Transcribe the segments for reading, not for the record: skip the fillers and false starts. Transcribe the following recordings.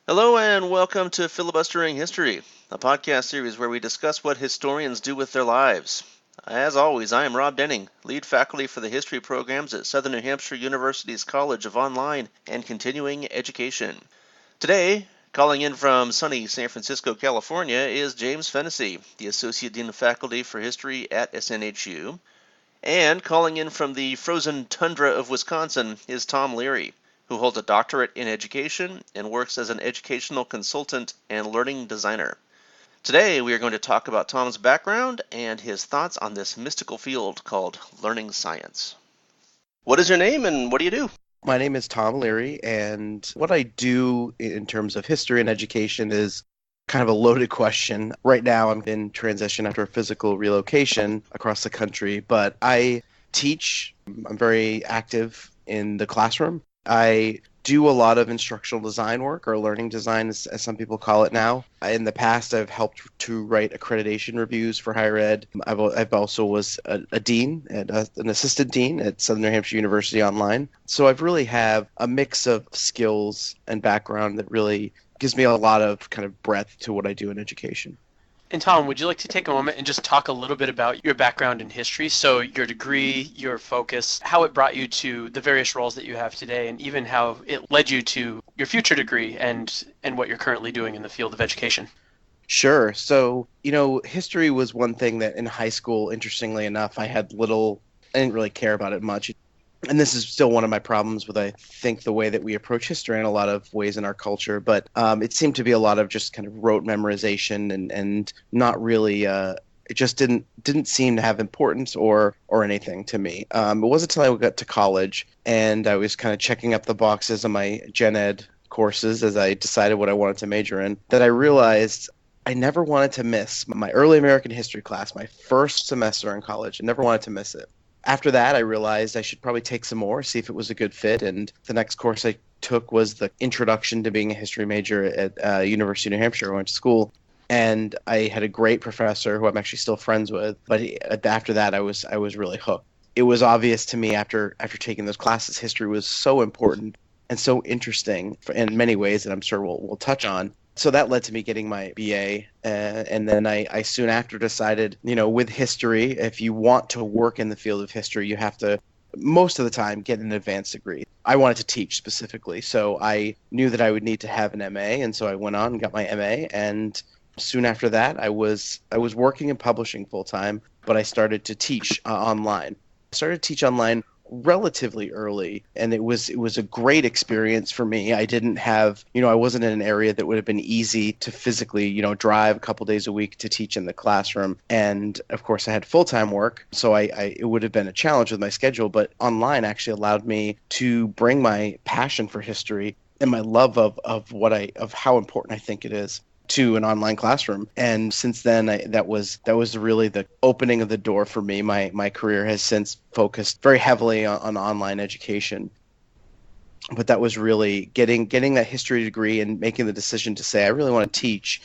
Hello and welcome to Filibustering History, a podcast series where we discuss what historians do with their lives. As always, I am Rob Denning, lead faculty for the history programs at Southern New Hampshire University's College of Online and Continuing Education. Today, calling in from sunny San Francisco, California, is James Fennessy, the Associate Dean of Faculty for History at SNHU. And calling in from the frozen tundra of Wisconsin is Tom Leary, who holds a doctorate in education and works as an educational consultant and learning designer. Today, we are going to talk about Tom's background and his thoughts on this mystical field called learning science. What is your name and what do you do? My name is Tom Leary, and what I do in terms of history and education is kind of a loaded question. Right now, I'm in transition after a physical relocation across the country, but I teach. I'm very active in the classroom. I do a lot of instructional design work, or learning design, as some people call it now. In the past, I've helped to write accreditation reviews for higher ed. I've also was a dean, and an assistant dean at Southern New Hampshire University Online. So I've really have a mix of skills and background that really gives me a lot of kind of breadth to what I do in education. And Tom, would you like to take a moment and just talk a little bit about your background in history? So your degree, your focus, how it brought you to the various roles that you have today, and even how it led you to your future degree and what you're currently doing in the field of education. Sure. So, history was one thing that in high school, interestingly enough, I didn't really care about it much. And this is still one of my problems with, I think, the way that we approach history in a lot of ways in our culture. But it seemed to be a lot of just kind of rote memorization and not really. It just didn't seem to have importance or anything to me. It wasn't until I got to college and I was kind of checking up the boxes on my gen ed courses as I decided what I wanted to major in that I realized I never wanted to miss my early American history class, my first semester in college. I never wanted to miss it. After that, I realized I should probably take some more, see if it was a good fit. And the next course I took was the Introduction to Being a History Major at University of New Hampshire. I went to school, and I had a great professor who I'm actually still friends with. But after that, I was really hooked. It was obvious to me after taking those classes, history was so important and so interesting in many ways that I'm sure we'll touch on. So that led to me getting my BA. And then I soon after decided, with history, if you want to work in the field of history, you have to, most of the time, get an advanced degree. I wanted to teach specifically. So I knew that I would need to have an MA. And so I went on and got my MA. And soon after that, I was working and publishing full time, but I started to teach online. I started to teach online relatively early, and it was a great experience for me. I didn't have, I wasn't in an area that would have been easy to physically, drive a couple days a week to teach in the classroom. And of course I had full-time work, so it would have been a challenge with my schedule, but online actually allowed me to bring my passion for history and my love of how important I think it is to an online classroom. And since then, that was really the opening of the door for me. My career has since focused very heavily on online education. But that was really getting that history degree and making the decision to say, I really want to teach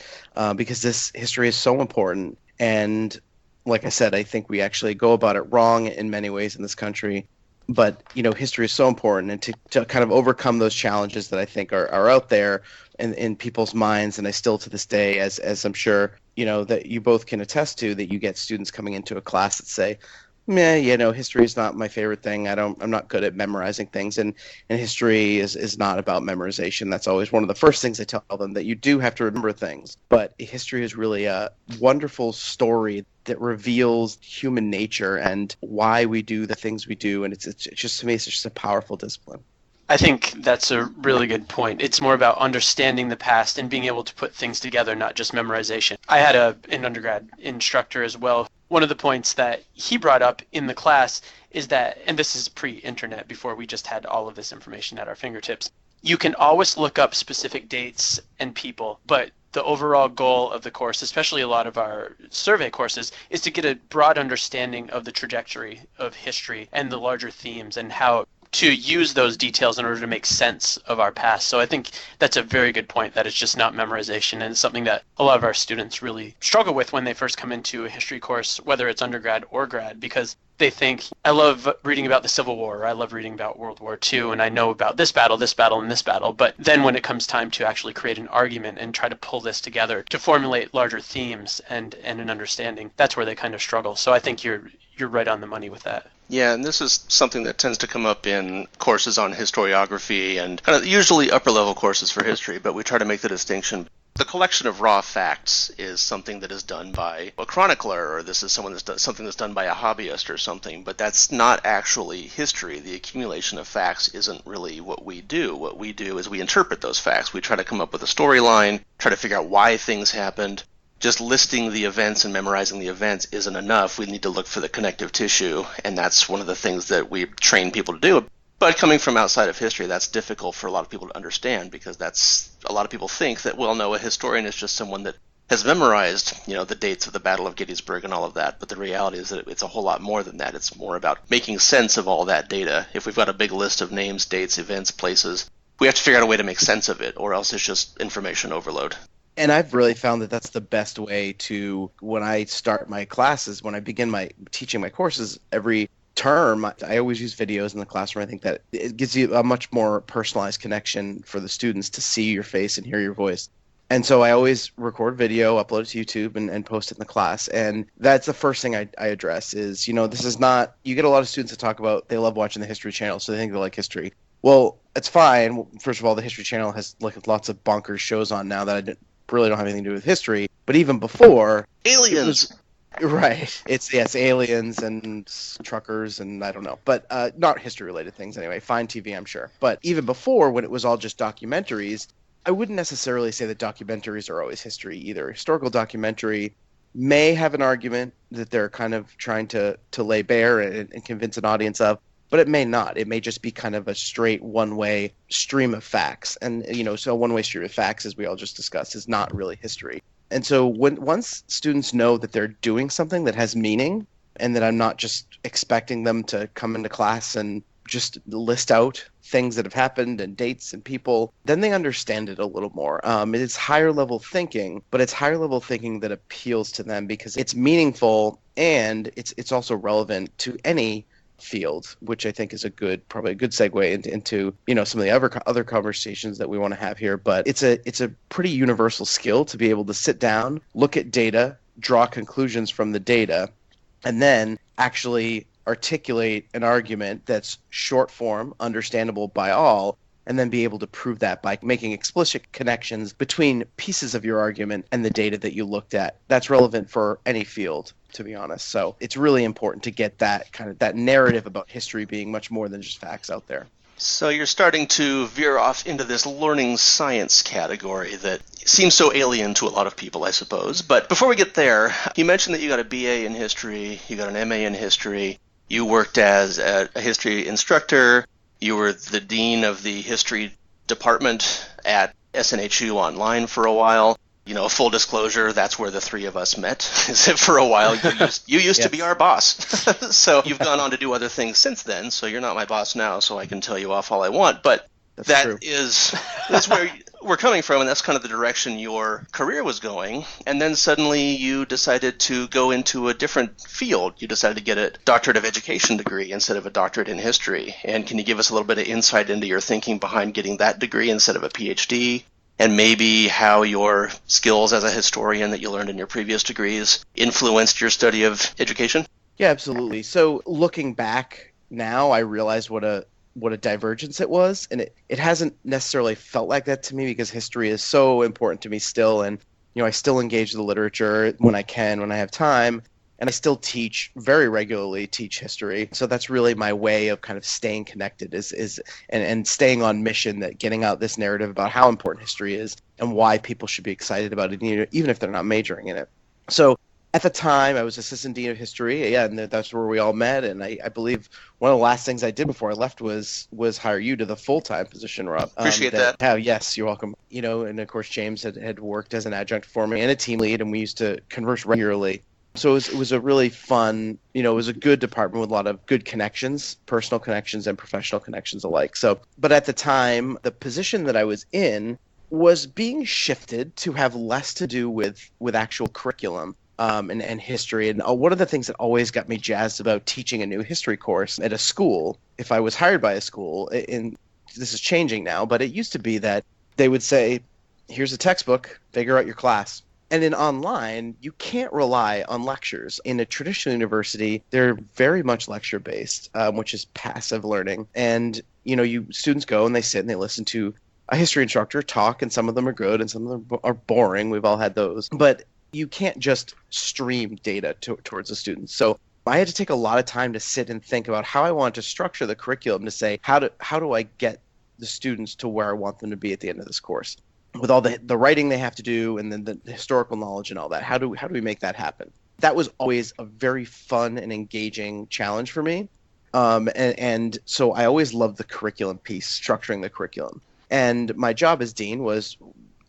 because this history is so important. And like I said, I think we actually go about it wrong in many ways in this country. But, history is so important, and to kind of overcome those challenges that I think are out there in people's minds. And I still to this day, as I'm sure, that you both can attest to, that you get students coming into a class that say, history is not my favorite thing. I'm not good at memorizing things. And history is not about memorization. That's always one of the first things I tell them, that you do have to remember things. But history is really a wonderful story that reveals human nature and why we do the things we do. And it's just, to me, it's just a powerful discipline. I think that's a really good point. It's more about understanding the past and being able to put things together, not just memorization. I had an undergrad instructor as well. One of the points that he brought up in the class is that, and this is pre-internet, before we just had all of this information at our fingertips, you can always look up specific dates and people, but the overall goal of the course, especially a lot of our survey courses, is to get a broad understanding of the trajectory of history and the larger themes and how to use those details in order to make sense of our past. So I think that's a very good point, that it's just not memorization, and it's something that a lot of our students really struggle with when they first come into a history course, whether it's undergrad or grad, because they think, I love reading about the Civil War, or I love reading about World War II, and I know about this battle, and this battle. But then when it comes time to actually create an argument and try to pull this together to formulate larger themes and an understanding, that's where they kind of struggle. So I think you're right on the money with that. Yeah, and this is something that tends to come up in courses on historiography and kind of usually upper level courses for history, but we try to make the distinction. The collection of raw facts is something that is done by a chronicler, or this is something that's done by a hobbyist or something, but that's not actually history. The accumulation of facts isn't really what we do. What we do is we interpret those facts. We try to come up with a storyline, try to figure out why things happened. Just listing the events and memorizing the events isn't enough. We need to look for the connective tissue, and that's one of the things that we train people to do. But coming from outside of history, that's difficult for a lot of people to understand, because a lot of people think that, well, no, a historian is just someone that has memorized, the dates of the Battle of Gettysburg and all of that. But the reality is that it's a whole lot more than that. It's more about making sense of all that data. If we've got a big list of names, dates, events, places, we have to figure out a way to make sense of it, or else it's just information overload. And I've really found that that's the best way to, when I start my classes, when I begin teaching my courses every term, I always use videos in the classroom. I think that it gives you a much more personalized connection for the students to see your face and hear your voice. And so I always record video, upload it to YouTube, and post it in the class. And that's the first thing I address is, this is not, you get a lot of students that talk about they love watching the History Channel, so they think they like history. Well, it's fine. It's all, the History Channel has lots of bonkers shows on now that really don't have anything to do with history. But even before, aliens. Right. It's aliens and truckers and I don't know. But not history-related things anyway. Fine TV, I'm sure. But even before, when it was all just documentaries, I wouldn't necessarily say that documentaries are always history either. Historical documentary may have an argument that they're kind of trying to lay bare and convince an audience of, but it may not. It may just be kind of a straight one-way stream of facts. And, so a one-way stream of facts, as we all just discussed, is not really history. And so once students know that they're doing something that has meaning, and that I'm not just expecting them to come into class and just list out things that have happened and dates and people, then they understand it a little more. It's higher level thinking, but it's higher level thinking that appeals to them because it's meaningful and it's also relevant to any field, which I think is probably a good segue into some of the other conversations that we want to have here. But it's a pretty universal skill to be able to sit down, look at data, draw conclusions from the data, and then actually articulate an argument that's short form, understandable by all, and then be able to prove that by making explicit connections between pieces of your argument and the data that you looked at. That's relevant for any field, to be honest. So it's really important to get that narrative about history being much more than just facts out there. So you're starting to veer off into this learning science category that seems so alien to a lot of people, I suppose. But before we get there, you mentioned that you got a BA in history, you got an MA in history, you worked as a history instructor, you were the dean of the history department at SNHU online for a while. Full disclosure, that's where the three of us met. Is that for a while you used to be our boss. So you've gone on to do other things since then, so you're not my boss now, so I can tell you off all I want. But that's where we're coming from, and that's kind of the direction your career was going. And then suddenly you decided to go into a different field. You decided to get a doctorate of education degree instead of a doctorate in history. And can you give us a little bit of insight into your thinking behind getting that degree instead of a PhD? And maybe how your skills as a historian that you learned in your previous degrees influenced your study of education? Yeah, absolutely. So looking back now, I realize what a divergence it was. And it hasn't necessarily felt like that to me because history is so important to me still. And, I still engage the literature when I can, when I have time. And I still very regularly teach history. So that's really my way of kind of staying connected and staying on mission, that getting out this narrative about how important history is and why people should be excited about it, even if they're not majoring in it. So at the time, I was assistant dean of history. Yeah, and that's where we all met. And I believe one of the last things I did before I left was hire you to the full-time position, Rob. Appreciate that. Yes, you're welcome. And of course, James had worked as an adjunct for me and a team lead, and we used to converse regularly. So it was a really fun, it was a good department with a lot of good connections, personal connections and professional connections alike. So, but at the time, the position that I was in was being shifted to have less to do with actual curriculum. And history. And one of the things that always got me jazzed about teaching a new history course at a school, if I was hired by a school, and this is changing now, but it used to be that they would say, here's a textbook, figure out your class. And in online, you can't rely on lectures. In a traditional university, they're very much lecture-based, which is passive learning. And, students go and they sit and they listen to a history instructor talk, and some of them are good and some of them are boring. We've all had those. But you can't just stream data towards the students. So I had to take a lot of time to sit and think about how I want to structure the curriculum to say, how do I get the students to where I want them to be at the end of this course? With all the writing they have to do and then the historical knowledge and all that, how do we make that happen? That was always a very fun and engaging challenge for me. And so I always loved the curriculum piece, structuring the curriculum. And my job as dean was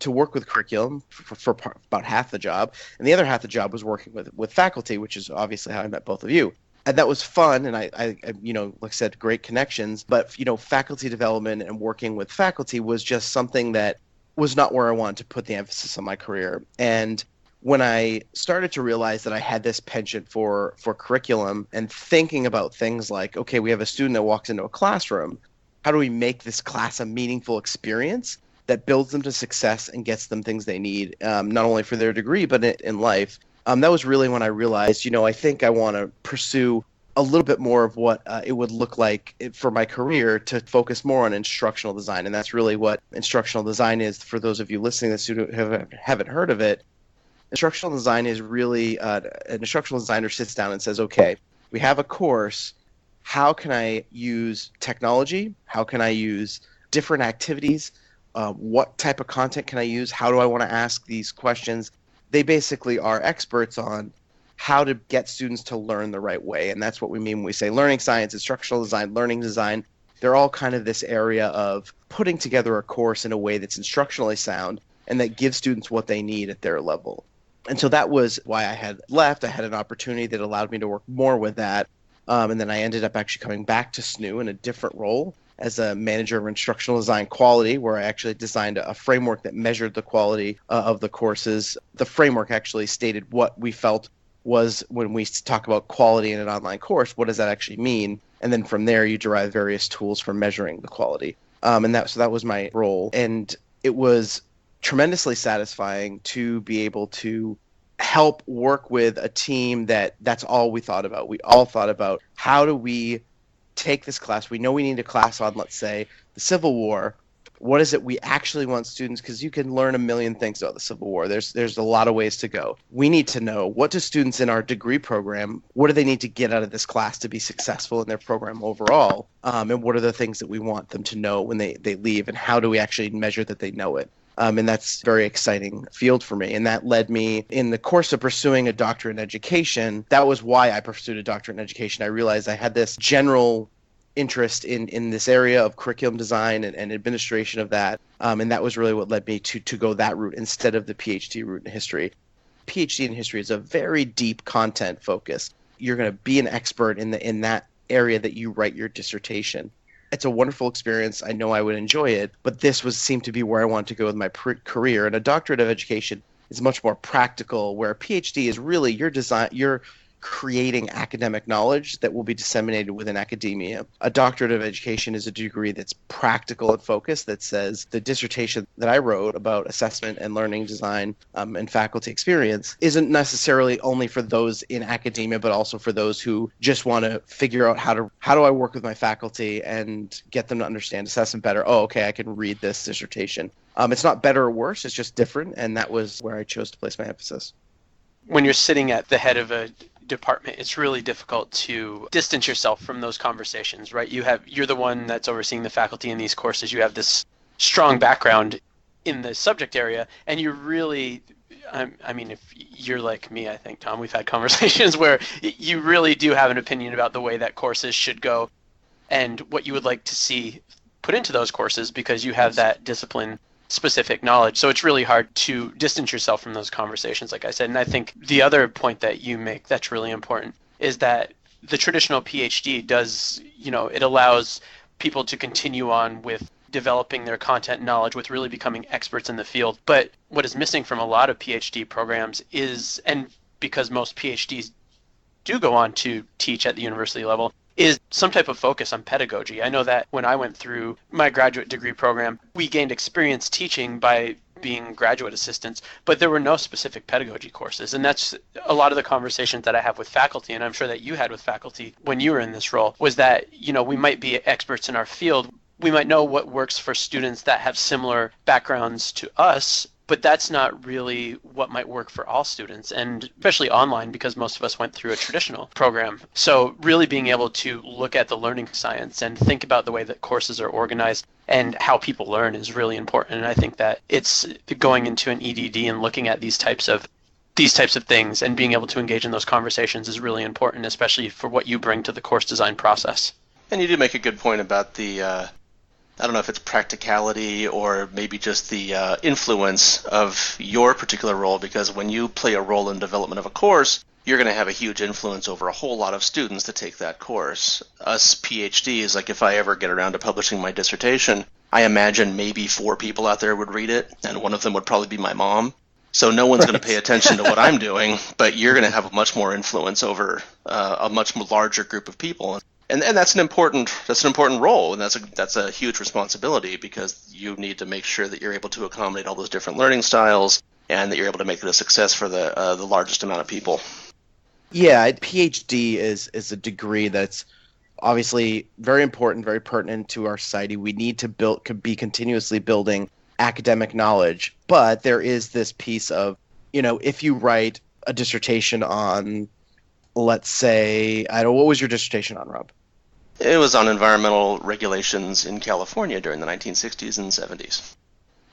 to work with curriculum for about half the job, and the other half the job was working with faculty, which is obviously how I met both of you. And that was fun, and I like I said, great connections. But faculty development and working with faculty was just something that was not where I wanted to put the emphasis on my career. And when I started to realize that I had this penchant for curriculum and thinking about things like, okay, we have a student that walks into a classroom. How do we make this class a meaningful experience that builds them to success and gets them things they need, not only for their degree, but in life? That was really when I realized, I think I want to pursue a little bit more of what it would look like for my career to focus more on instructional design. And that's really what instructional design is. For those of you listening that haven't heard of it, instructional design is really an instructional designer sits down and says, okay, we have a course. How can I use technology? How can I use different activities? What type of content can I use? How do I want to ask these questions? They basically are experts on how to get students to learn the right way. And that's what we mean when we say learning science, instructional design, learning design. They're all kind of this area of putting together a course in a way that's instructionally sound and that gives students what they need at their level. And so that was why I had left. I had an opportunity that allowed me to work more with that. And then I ended up actually coming back to SNHU in a different role as a manager of instructional design quality, where I actually designed a framework that measured the quality of the courses. The framework actually stated what we felt was, when we talk about quality in an online course, what does that actually mean? And then from there, you derive various tools for measuring the quality. So that was my role. And it was tremendously satisfying to be able to help work with a team that's all we thought about. We all thought about, how do we take this class? We know we need a class on, let's say, the Civil War. What is it we actually want students, because you can learn a million things about the Civil War. There's a lot of ways to go. We need to know, what do students in our degree program, what do they need to get out of this class to be successful in their program overall? And what are the things that we want them to know when they leave, and how do we actually measure that they know it? And that's a very exciting field for me. And that led me, in the course of pursuing a doctorate in education, that was why I pursued a doctorate in education. I realized I had this general interest in this area of curriculum design and administration of that. And that was really what led me to go that route instead of the PhD route in history. PhD in history is a very deep content focus. You're going to be an expert in that area that you write your dissertation. It's a wonderful experience. I know I would enjoy it, but this seemed to be where I wanted to go with my career. And a doctorate of education is much more practical, where a PhD is really you're creating academic knowledge that will be disseminated within academia. A doctorate of education is a degree that's practical and focused, that says the dissertation that I wrote about assessment and learning design and faculty experience isn't necessarily only for those in academia, but also for those who just want to figure out how do I work with my faculty and get them to understand assessment better. Oh, okay, I can read this dissertation. It's not better or worse, it's just different, and that was where I chose to place my emphasis. When you're sitting at the head of a department, it's really difficult to distance yourself from those conversations, right? You're the one that's overseeing the faculty in these courses. You have this strong background in the subject area, and you're really, I mean, if you're like me, I think, Tom, we've had conversations where you really do have an opinion about the way that courses should go and what you would like to see put into those courses, because you have that discipline specific knowledge. So it's really hard to distance yourself from those conversations, like I said. And I think the other point that you make that's really important is that the traditional PhD does, it allows people to continue on with developing their content knowledge, with really becoming experts in the field. But what is missing from a lot of PhD programs is, and because most PhDs do go on to teach at the university level, is some type of focus on pedagogy. I know that when I went through my graduate degree program, we gained experience teaching by being graduate assistants, but there were no specific pedagogy courses. And that's a lot of the conversations that I have with faculty, and I'm sure that you had with faculty when you were in this role, was that, we might be experts in our field. We might know what works for students that have similar backgrounds to us, but that's not really what might work for all students, and especially online, because most of us went through a traditional program. So really being able to look at the learning science and think about the way that courses are organized and how people learn is really important. And I think that it's going into an EDD and looking at these types of things and being able to engage in those conversations is really important, especially for what you bring to the course design process. And you do make a good point about the I don't know if it's practicality or maybe just the influence of your particular role, because when you play a role in development of a course, you're going to have a huge influence over a whole lot of students to take that course. Us PhDs, like if I ever get around to publishing my dissertation, I imagine maybe 4 people out there would read it, and one of them would probably be my mom. So no one's going to pay attention to what I'm doing, but you're going to have much more influence over a much larger group of people. And that's an important role, and that's a huge responsibility, because you need to make sure that you're able to accommodate all those different learning styles and that you're able to make it a success for the largest amount of people. Yeah, a PhD is a degree that's obviously very important, very pertinent to our society. We need to be continuously building academic knowledge, but there is this piece of, if you write a dissertation on, let's say, what was your dissertation on, Rob? It was on environmental regulations in California during the 1960s and 70s.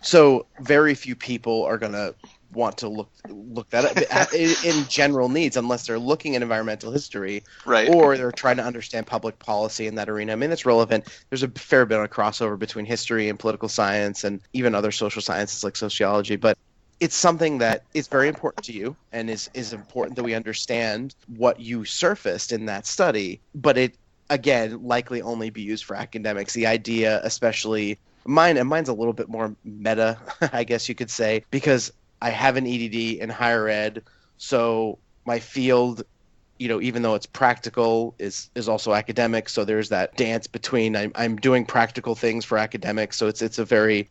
So very few people are going to want to look that up in general needs, unless they're looking at environmental history, right, or they're trying to understand public policy in that arena. I mean, it's relevant. There's a fair bit of crossover between history and political science and even other social sciences like sociology, but it's something that is very important to you and is important that we understand what you surfaced in that study, but it, again, likely only be used for academics. The idea, especially mine's a little bit more meta, I guess you could say, because I have an EDD in higher ed, so my field, even though it's practical, is also academic. So there's that dance between I'm doing practical things for academics. So it's very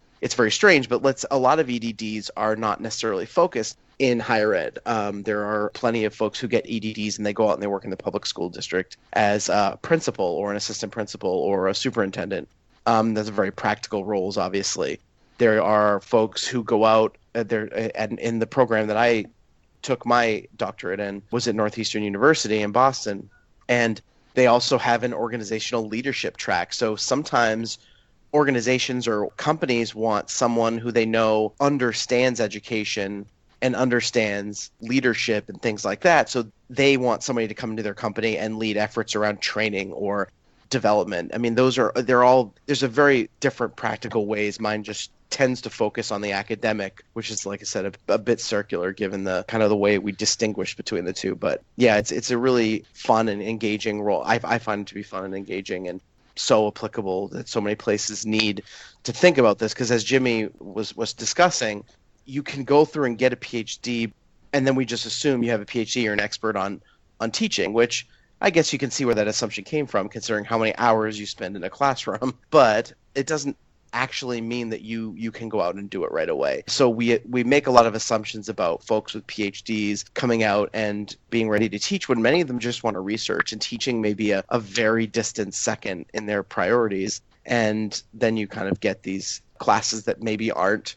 strange. But a lot of EDDs are not necessarily focused in higher ed. There are plenty of folks who get EDDs and they go out and they work in the public school district as a principal or an assistant principal or a superintendent. Those are very practical roles, obviously. There are folks who go out in the program that I took my doctorate in was at Northeastern University in Boston, and they also have an organizational leadership track. So sometimes organizations or companies want someone who they know understands education and understands leadership and things like that. So they want somebody to come into their company and lead efforts around training or development. I mean, there's a very different practical ways. Mine just tends to focus on the academic, which is, like I said, a bit circular given the kind of the way we distinguish between the two. But yeah, it's a really fun and engaging role. I find it to be fun and engaging and so applicable that so many places need to think about this, because as Jimmy was discussing, you can go through and get a PhD and then we just assume you have a PhD, you're an expert on teaching, which I guess you can see where that assumption came from considering how many hours you spend in a classroom, but it doesn't actually mean that you can go out and do it right away. So we make a lot of assumptions about folks with PhDs coming out and being ready to teach when many of them just want to research, and teaching may be a very distant second in their priorities. And then you kind of get these classes that maybe aren't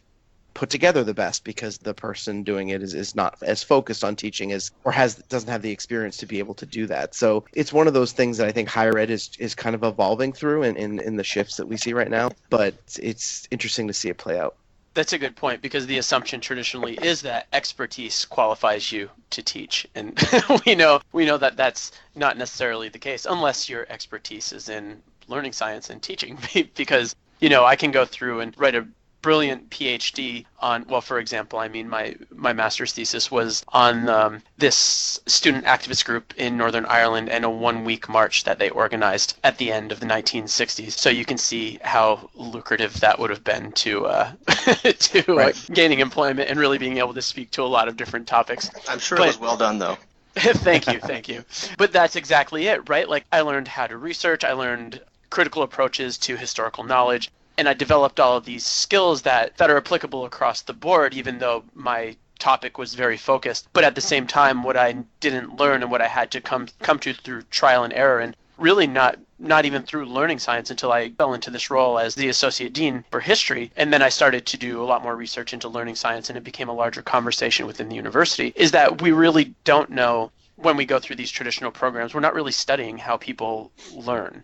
put together the best because the person doing it is not as focused on teaching doesn't have the experience to be able to do that. So it's one of those things that I think higher ed is kind of evolving through in the shifts that we see right now, but it's interesting to see it play out. That's a good point, because the assumption traditionally is that expertise qualifies you to teach, and we know that that's not necessarily the case unless your expertise is in learning science and teaching, because I can go through and write a brilliant PhD on, well, for example, I mean, my master's thesis was on this student activist group in Northern Ireland and a 1-week march that they organized at the end of the 1960s. So you can see how lucrative that would have been to gaining employment and really being able to speak to a lot of different topics. I'm sure it was well done, though. Thank you. But that's exactly it, right? Like, I learned how to research, I learned critical approaches to historical knowledge, and I developed all of these skills that are applicable across the board, even though my topic was very focused. But at the same time, what I didn't learn and what I had to come to through trial and error, and really not even through learning science until I fell into this role as the associate dean for history. And then I started to do a lot more research into learning science, and it became a larger conversation within the university, is that we really don't know when we go through these traditional programs, we're not really studying how people learn.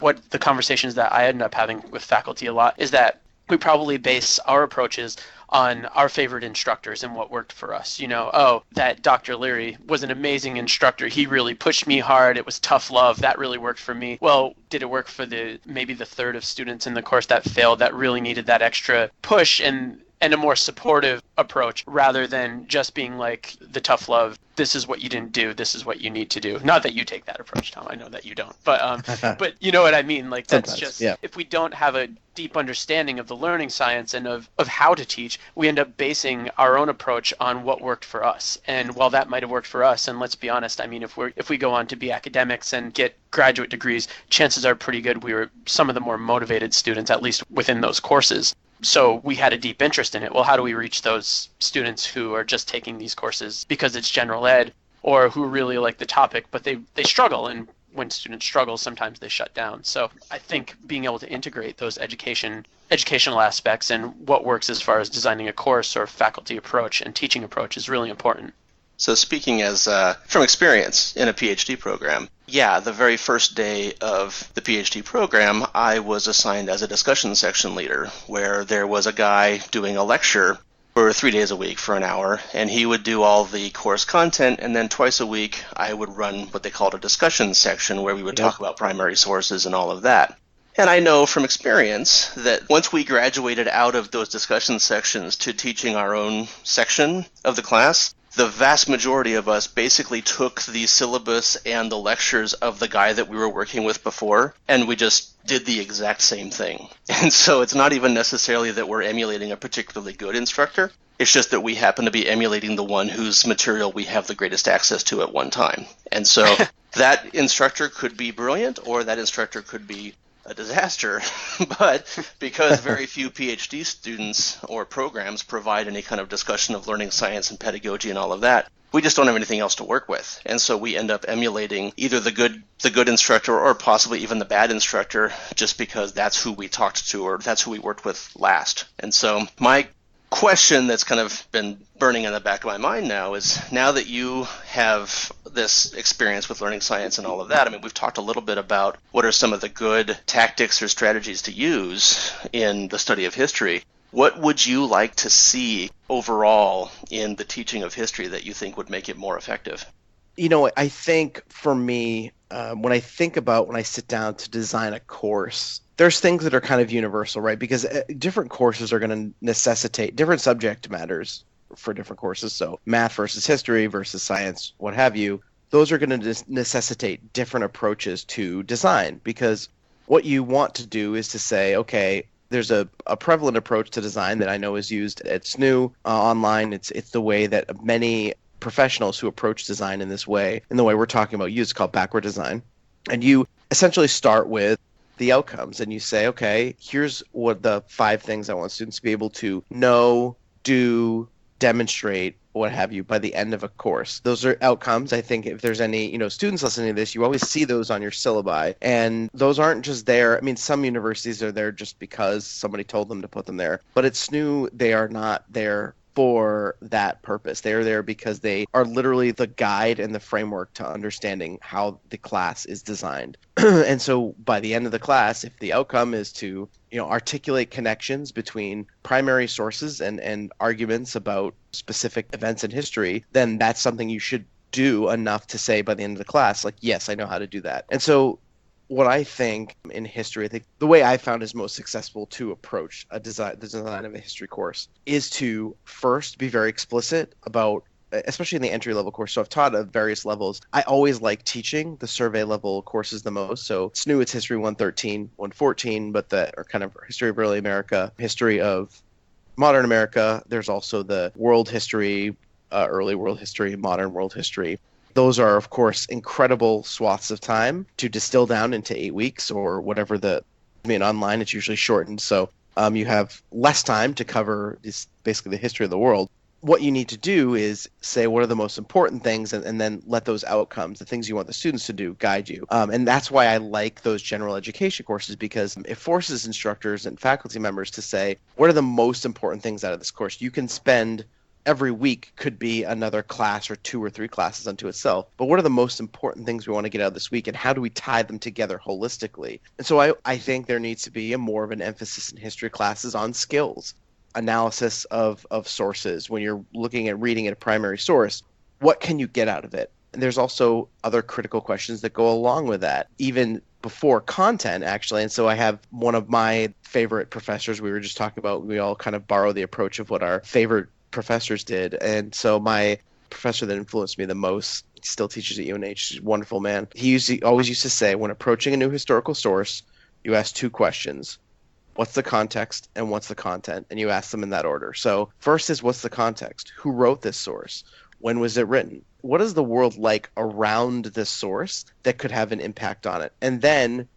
What the conversations that I end up having with faculty a lot is that we probably base our approaches on our favorite instructors and what worked for us. That Dr. Leary was an amazing instructor. He really pushed me hard. It was tough love. That really worked for me. Well, did it work for maybe the third of students in the course that failed that really needed that extra push and a more supportive approach rather than just being like the tough love, this is what you didn't do, this is what you need to do. Not that you take that approach, Tom, I know that you don't. But you know what I mean? Like, that's Sometimes, just, yeah. If we don't have a deep understanding of the learning science and of how to teach, we end up basing our own approach on what worked for us. And while that might have worked for us, and let's be honest, I mean, if we go on to be academics and get graduate degrees, chances are pretty good we were some of the more motivated students, at least within those courses. So we had a deep interest in it. Well, how do we reach those students who are just taking these courses because it's general ed, or who really like the topic, but they struggle, and when students struggle, sometimes they shut down. So I think being able to integrate those educational aspects and what works as far as designing a course or faculty approach and teaching approach is really important. So speaking as from experience in a PhD program, the very first day of the PhD program, I was assigned as a discussion section leader, where there was a guy doing a lecture for 3 days a week for an hour, and he would do all the course content, and then twice a week I would run what they called a discussion section, where we would talk about primary sources and all of that. And I know from experience that once we graduated out of those discussion sections to teaching our own section of the class, the vast majority of us basically took the syllabus and the lectures of the guy that we were working with before, and we just did the exact same thing. And so it's not even necessarily that we're emulating a particularly good instructor. It's just that we happen to be emulating the one whose material we have the greatest access to at one time. And so that instructor could be brilliant, or that instructor could be a disaster, but because very few PhD students or programs provide any kind of discussion of learning science and pedagogy and all of that, we just don't have anything else to work with. And so we end up emulating either the good instructor or possibly even the bad instructor, just because that's who we talked to or that's who we worked with last. And so my question that's kind of been burning in the back of my mind now is, now that you have this experience with learning science and all of that, I mean, we've talked a little bit about what are some of the good tactics or strategies to use in the study of history. What would you like to see overall in the teaching of history that you think would make it more effective? I think for me, when I sit down to design a course, there's things that are kind of universal, right? Because different courses are going to necessitate different subject matters for different courses. So math versus history versus science, what have you, those are going to necessitate different approaches to design, because what you want to do is to say, okay, there's a prevalent approach to design that I know is used at SNHU online. It's the way that many professionals who approach design in this way, in the way we're talking about, use, called backward design. And you essentially start with the outcomes, and you say, okay, here's what the 5 things I want students to be able to know, do, demonstrate, what have you, by the end of a course. Those are outcomes. I think if there's any, students listening to this, you always see those on your syllabi, and those aren't just there. I mean, some universities are there just because somebody told them to put them there, but at SNHU, they are not there for that purpose. They are there because they are literally the guide and the framework to understanding how the class is designed. And so by the end of the class, if the outcome is to articulate connections between primary sources and arguments about specific events in history, then that's something you should do enough to say by the end of the class, like, yes, I know how to do that. And so what I think in history, I think the way I found is most successful to approach the design of a history course is to first be very explicit about, especially in the entry level course. So I've taught at various levels. I always like teaching the survey level courses the most. So SNHU, it's History 113, 114, but that are kind of History of Early America, History of Modern America. There's also the World History, Early World History, Modern World History. Those are, of course, incredible swaths of time to distill down into 8 weeks or whatever online it's usually shortened. So you have less time to cover basically the history of the world. What you need to do is say what are the most important things and then let those outcomes, the things you want the students to do, guide you. And that's why I like those general education courses, because it forces instructors and faculty members to say, what are the most important things out of this course? You can spend every week could be another class or 2 or 3 classes unto itself. But what are the most important things we want to get out of this week, and how do we tie them together holistically? And so I think there needs to be more of an emphasis in history classes on skills, analysis of sources. When you're looking at reading at a primary source, what can you get out of it? And there's also other critical questions that go along with that, even before content, actually. And so I have one of my favorite professors we were just talking about. We all kind of borrow the approach of what our favorite professors did. And so my professor that influenced me the most, he still teaches at UNH, he's a wonderful man. He always used to say, when approaching a new historical source, you ask 2 questions. What's the context and what's the content? And you ask them in that order. So first is, what's the context? Who wrote this source? When was it written? What is the world like around this source that could have an impact on it? And then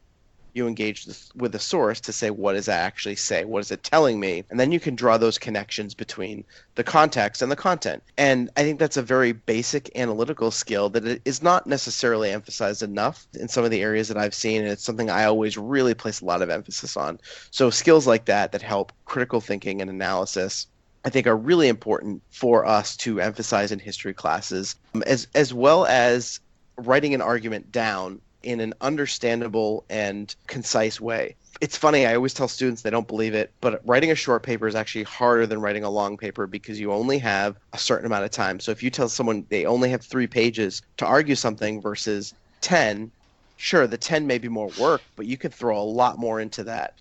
you engage with the source to say, what does that actually say? What is it telling me? And then you can draw those connections between the context and the content. And I think that's a very basic analytical skill that is not necessarily emphasized enough in some of the areas that I've seen. And it's something I always really place a lot of emphasis on. So skills like that help critical thinking and analysis, I think, are really important for us to emphasize in history classes, as well as writing an argument down in an understandable and concise way. It's funny, I always tell students, they don't believe it, but writing a short paper is actually harder than writing a long paper because you only have a certain amount of time. So if you tell someone they only have 3 pages to argue something versus 10, sure, the 10 may be more work, but you could throw a lot more into that.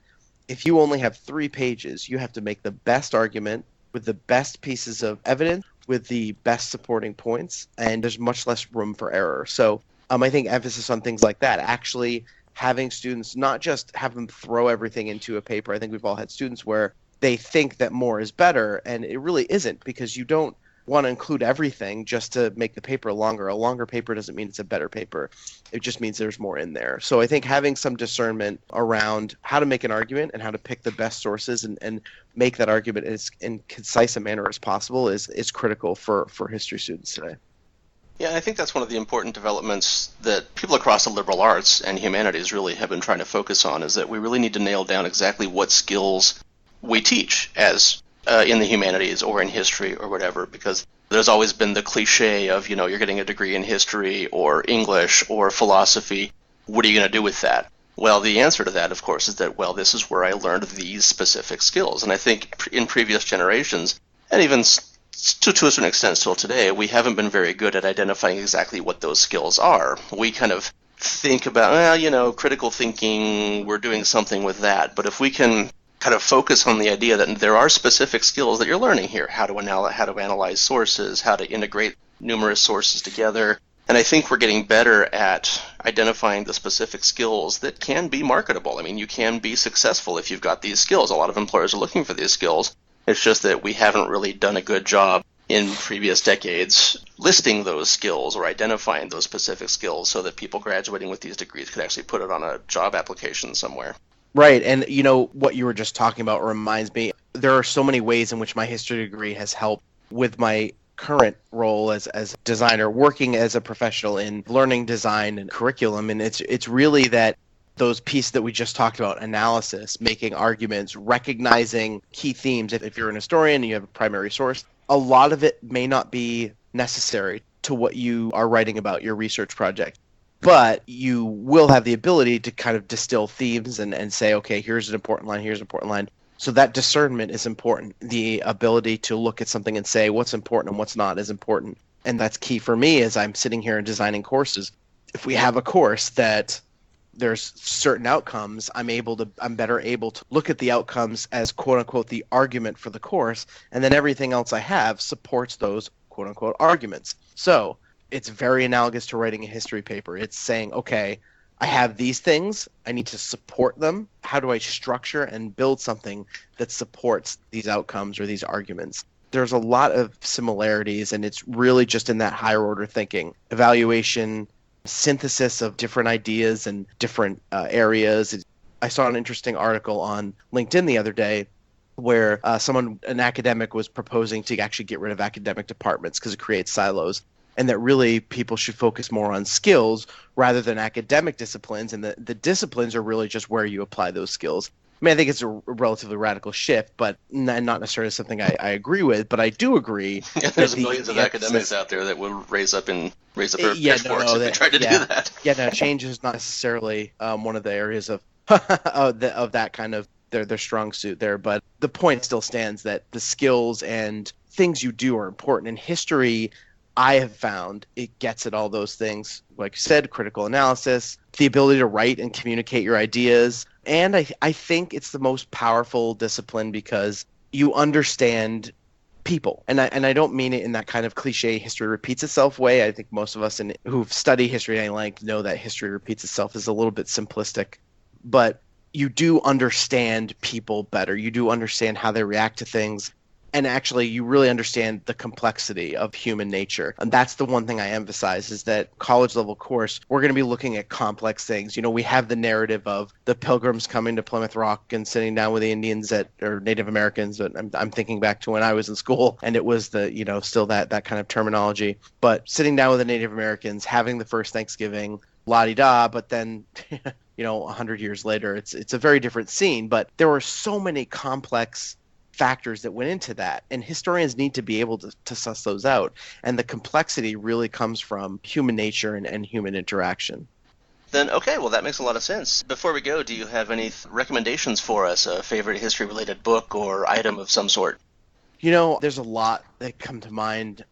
If you only have 3 pages, you have to make the best argument with the best pieces of evidence, with the best supporting points, and there's much less room for error. So I think emphasis on things like that, actually having students not just have them throw everything into a paper. I think we've all had students where they think that more is better, and it really isn't, because you don't want to include everything just to make the paper longer. A longer paper doesn't mean it's a better paper. It just means there's more in there. So I think having some discernment around how to make an argument and how to pick the best sources and make that argument as in concise a manner as possible is critical for history students today. Yeah, I think that's one of the important developments that people across the liberal arts and humanities really have been trying to focus on, is that we really need to nail down exactly what skills we teach as in the humanities or in history or whatever, because there's always been the cliche of, you're getting a degree in history or English or philosophy. What are you going to do with that? Well, the answer to that, of course, is that, this is where I learned these specific skills. And I think in previous generations, and even to a certain extent still today, we haven't been very good at identifying exactly what those skills are. We kind of think about, critical thinking, we're doing something with that. But if we can kind of focus on the idea that there are specific skills that you're learning here, how to analyze sources, how to integrate numerous sources together. And I think we're getting better at identifying the specific skills that can be marketable. I mean, you can be successful if you've got these skills. A lot of employers are looking for these skills. It's just that we haven't really done a good job in previous decades listing those skills or identifying those specific skills so that people graduating with these degrees could actually put it on a job application somewhere. Right. And, what you were just talking about reminds me, there are so many ways in which my history degree has helped with my current role as a designer, working as a professional in learning design and curriculum. And it's really that those pieces that we just talked about, analysis, making arguments, recognizing key themes. If you're an historian and you have a primary source, a lot of it may not be necessary to what you are writing about, your research project. But you will have the ability to kind of distill themes and say, okay, here's an important line, here's an important line. So that discernment is important. The ability to look at something and say what's important and what's not is important. And that's key for me as I'm sitting here and designing courses. If we have a course that there's certain outcomes, I'm better able to look at the outcomes as quote unquote the argument for the course, and then everything else I have supports those quote unquote arguments. So it's very analogous to writing a history paper. It's saying, okay, I have these things, I need to support them. How do I structure and build something that supports these outcomes or these arguments? There's a lot of similarities, and it's really just in that higher order thinking, evaluation, synthesis of different ideas and different areas. I saw an interesting article on LinkedIn the other day where an academic was proposing to actually get rid of academic departments because it creates silos, and that really people should focus more on skills rather than academic disciplines, and the disciplines are really just where you apply those skills. I mean, I think it's a relatively radical shift, but not necessarily something I agree with. But I do agree. There's millions of academics out there that will raise up their pitchforks if they try to do that. Yeah, no, change is not necessarily one of the areas of of that kind of their strong suit there. But the point still stands that the skills and things you do are important. In history, I have found it gets at all those things. Like you said, critical analysis, the ability to write and communicate your ideas. And I think it's the most powerful discipline because you understand people. And I don't mean it in that kind of cliche history repeats itself way. I think most of us who've studied history at any length know that history repeats itself is a little bit simplistic. But you do understand people better. You do understand how they react to things. And actually, you really understand the complexity of human nature. And that's the one thing I emphasize is that college-level course, we're going to be looking at complex things. You know, we have the narrative of the Pilgrims coming to Plymouth Rock and sitting down with the Indians or Native Americans. But I'm thinking back to when I was in school, and it was still that kind of terminology. But sitting down with the Native Americans, having the first Thanksgiving, la-di-da, but then 100 years later, it's a very different scene. But there were so many complex factors that went into that, and historians need to be able to suss those out, and the complexity really comes from human nature and human interaction. Then okay, well that makes a lot of sense. Before we go, do you have any recommendations for us, a favorite history related book or item of some sort? There's a lot that come to mind.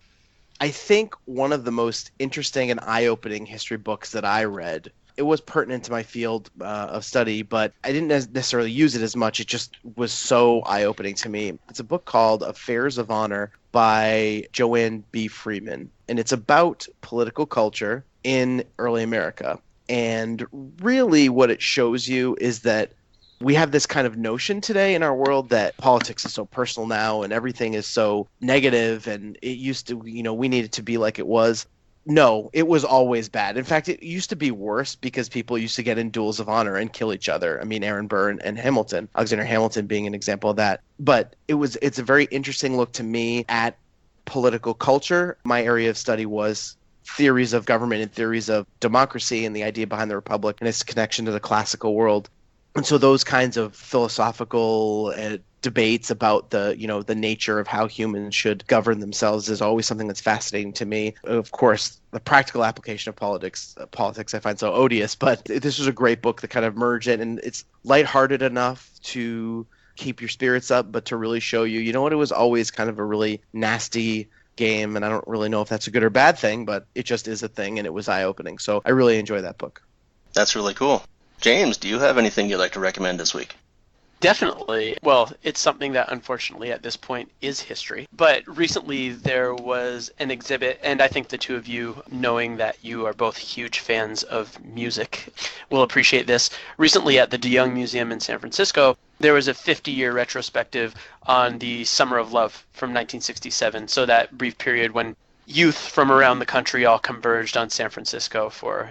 I think one of the most interesting and eye-opening history books that I read, it was pertinent to my field of study, but I didn't necessarily use it as much. It just was so eye-opening to me. It's a book called Affairs of Honor by Joanne B. Freeman, and it's about political culture in early America. And really what it shows you is that we have this kind of notion today in our world that politics is so personal now and everything is so negative, and it used to, we needed to be like it was. No, it was always bad. In fact, it used to be worse because people used to get in duels of honor and kill each other. I mean, Aaron Burr and Hamilton, Alexander Hamilton being an example of that. But it's a very interesting look to me at political culture. My area of study was theories of government and theories of democracy and the idea behind the republic and its connection to the classical world. And so those kinds of philosophical debates about the nature of how humans should govern themselves is always something that's fascinating to me. Of course, the practical application of politics I find so odious, but this was a great book that kind of merged it, and it's lighthearted enough to keep your spirits up, but to really show you, it was always kind of a really nasty game, and I don't really know if that's a good or bad thing, but it just is a thing, and it was eye-opening. So I really enjoy that book. That's really cool. James, do you have anything you'd like to recommend this week? Definitely. Well, it's something that unfortunately at this point is history. But recently there was an exhibit, and I think the two of you, knowing that you are both huge fans of music, will appreciate this. Recently at the DeYoung Museum in San Francisco, there was a 50-year retrospective on the Summer of Love from 1967. So that brief period when youth from around the country all converged on San Francisco for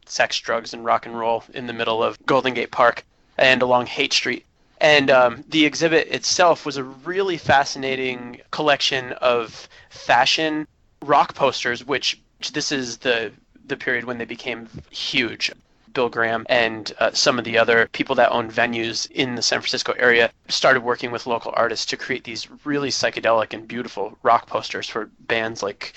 sex, drugs, and rock and roll in the middle of Golden Gate Park and along Haight Street. And the exhibit itself was a really fascinating collection of fashion rock posters, which this is the period when they became huge. Bill Graham and some of the other people that owned venues in the San Francisco area started working with local artists to create these really psychedelic and beautiful rock posters for bands like,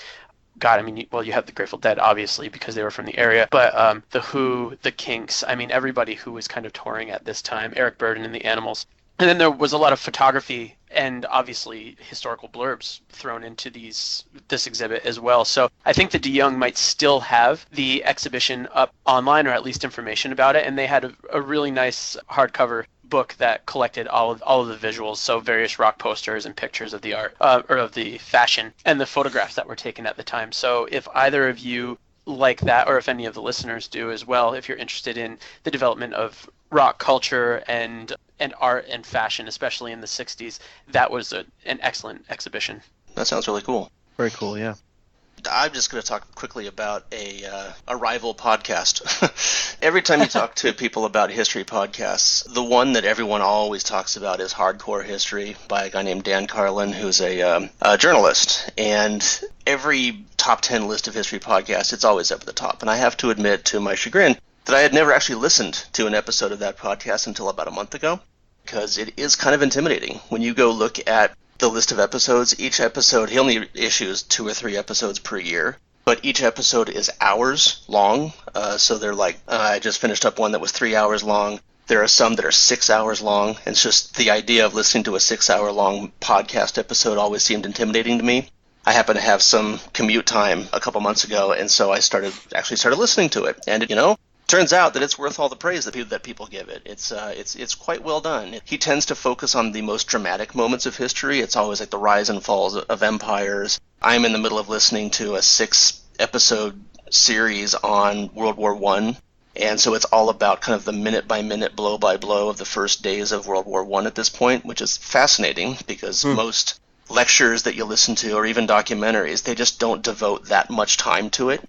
you have the Grateful Dead, obviously, because they were from the area, but The Who, the Kinks, everybody who was kind of touring at this time, Eric Burden and the Animals. And then there was a lot of photography and obviously historical blurbs thrown into this exhibit as well. So I think the De Young might still have the exhibition up online, or at least information about it. And they had a really nice hardcover book that collected all of the visuals, so various rock posters and pictures of the art, or of the fashion, and the photographs that were taken at the time. So if either of you like that, or if any of the listeners do as well, if you're interested in the development of rock culture and art and fashion, especially in the 60s, that was an excellent exhibition. That sounds really cool. Very cool, yeah. I'm just going to talk quickly about a rival podcast. Every time you talk to people about history podcasts, the one that everyone always talks about is Hardcore History by a guy named Dan Carlin, who's a journalist. And every top 10 list of history podcasts, it's always up at the top. And I have to admit, to my chagrin, that I had never actually listened to an episode of that podcast until about a month ago, because it is kind of intimidating. When you go look at the list of episodes, each episode, he only issues 2 or 3 episodes per year, but each episode is hours long. So they're like, I just finished up one that was 3 hours long. There are some that are 6 hours long. And it's just the idea of listening to a 6-hour long podcast episode always seemed intimidating to me. I happened to have some commute time a couple months ago, and so I started listening to it. And, turns out that it's worth all the praise that people give it. It's quite well done. He tends to focus on the most dramatic moments of history. It's always like the rise and falls of empires. I'm in the middle of listening to a 6-episode series on World War I, and so it's all about kind of the minute-by-minute, blow-by-blow of the first days of World War I at this point, which is fascinating because most lectures that you listen to, or even documentaries, they just don't devote that much time to it.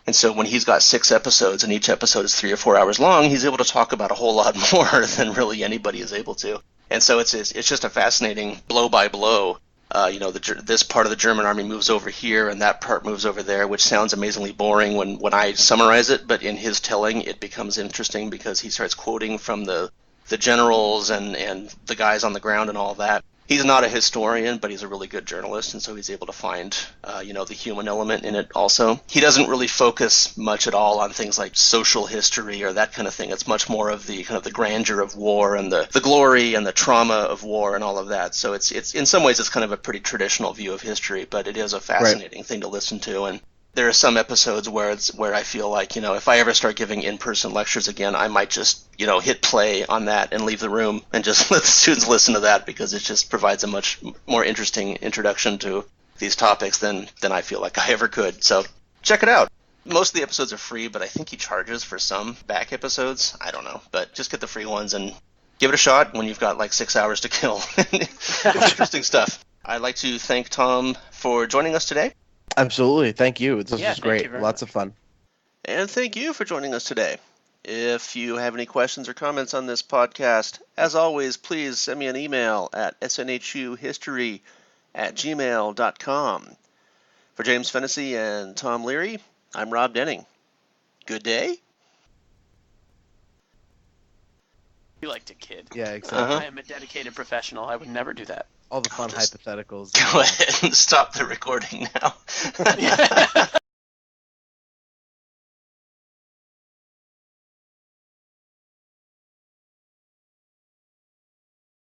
And so when he's got 6 episodes and each episode is 3 or 4 hours long, he's able to talk about a whole lot more than really anybody is able to. And so it's just a fascinating blow by blow. This part of the German army moves over here and that part moves over there, which sounds amazingly boring when I summarize it. But in his telling, it becomes interesting because he starts quoting from the generals and the guys on the ground and all that. He's not a historian, but he's a really good journalist, and so he's able to find, the human element in it also. He doesn't really focus much at all on things like social history or that kind of thing. It's much more of the kind of the grandeur of war and the glory and the trauma of war and all of that. So it's in some ways it's kind of a pretty traditional view of history, but it is a fascinating thing to listen to. And there are some episodes where I feel like, if I ever start giving in-person lectures again, I might just, hit play on that and leave the room and just let the students listen to that, because it just provides a much more interesting introduction to these topics than I feel like I ever could. So check it out. Most of the episodes are free, but I think he charges for some back episodes. I don't know, but just get the free ones and give it a shot when you've got like 6 hours to kill. It's interesting stuff. I'd like to thank Tom for joining us today. Absolutely. Thank you. This was great. much. Lots of fun. And thank you for joining us today. If you have any questions or comments on this podcast, as always, please send me an email at snhuhistory@gmail.com. For James Fennessy and Tom Leary, I'm Rob Denning. Good day. You like to kid. Yeah, exactly. I am a dedicated professional. I would never do that. All the fun hypotheticals. Go ahead and stop the recording now.